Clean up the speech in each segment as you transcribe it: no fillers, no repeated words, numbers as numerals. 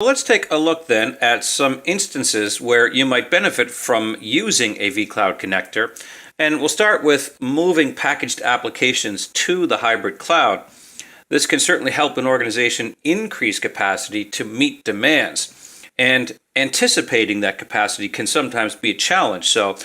Let's take a look then at some instances where you might benefit from using a vCloud connector. And we'll start with moving packaged applications to the hybrid cloud. This can certainly help an organization increase capacity to meet demands. And anticipating that capacity can sometimes be a challenge. So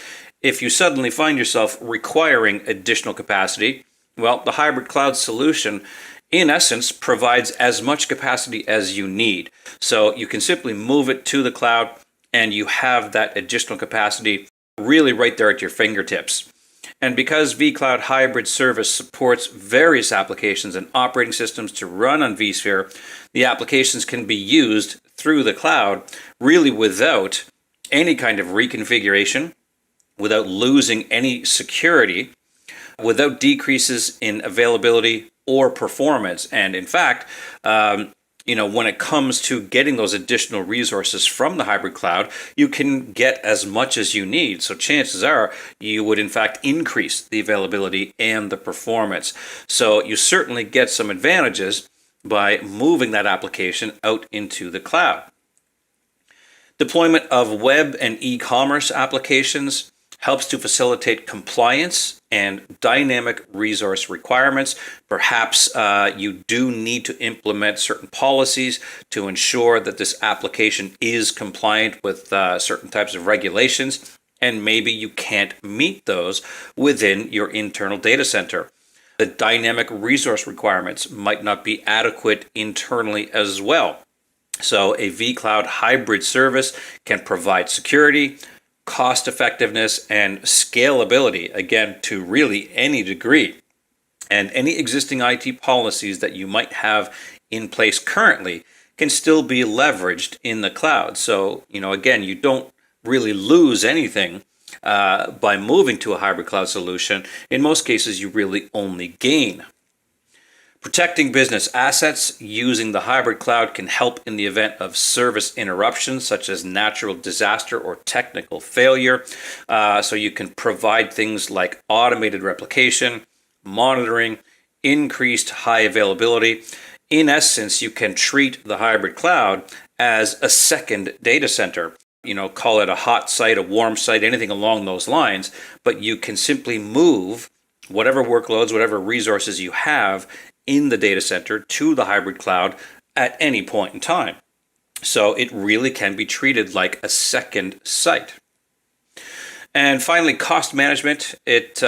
if you suddenly find yourself requiring additional capacity, well, the hybrid cloud solution in essence provides as much capacity as you need. So you can simply move it to the cloud and you have that additional capacity really right there at your fingertips. And because vCloud Hybrid Service supports various applications and operating systems to run on vSphere, the applications can be used through the cloud really without any kind of reconfiguration, without losing any security, without decreases in availability or performance. And in fact, when it comes to getting those additional resources from the hybrid cloud, you can get as much as you need. So chances are you would in fact increase the availability and the performance. So you certainly get some advantages by moving that application out into the cloud. Deployment of web and e-commerce applications helps to facilitate compliance and dynamic resource requirements. Perhaps you do need to implement certain policies to ensure that this application is compliant with certain types of regulations, and maybe you can't meet those within your internal data center. The dynamic resource requirements might not be adequate internally as well. So a vCloud hybrid service can provide security, cost effectiveness, and scalability, again, to really any degree. And any existing IT policies that you might have in place currently can still be leveraged in the cloud. So, again, you don't really lose anything by moving to a hybrid cloud solution. In most cases, you really only gain. Protecting business assets using the hybrid cloud can help in the event of service interruptions, such as natural disaster or technical failure. So you can provide things like automated replication, monitoring, increased high availability. In essence, you can treat the hybrid cloud as a second data center. Call it a hot site, a warm site, anything along those lines, but you can simply move whatever workloads, whatever resources you have in the data center to the hybrid cloud at any point in time. So it really can be treated like a second site. And finally, cost management. It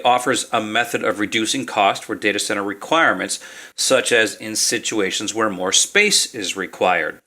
offers a method of reducing cost for data center requirements, such as in situations where more space is required.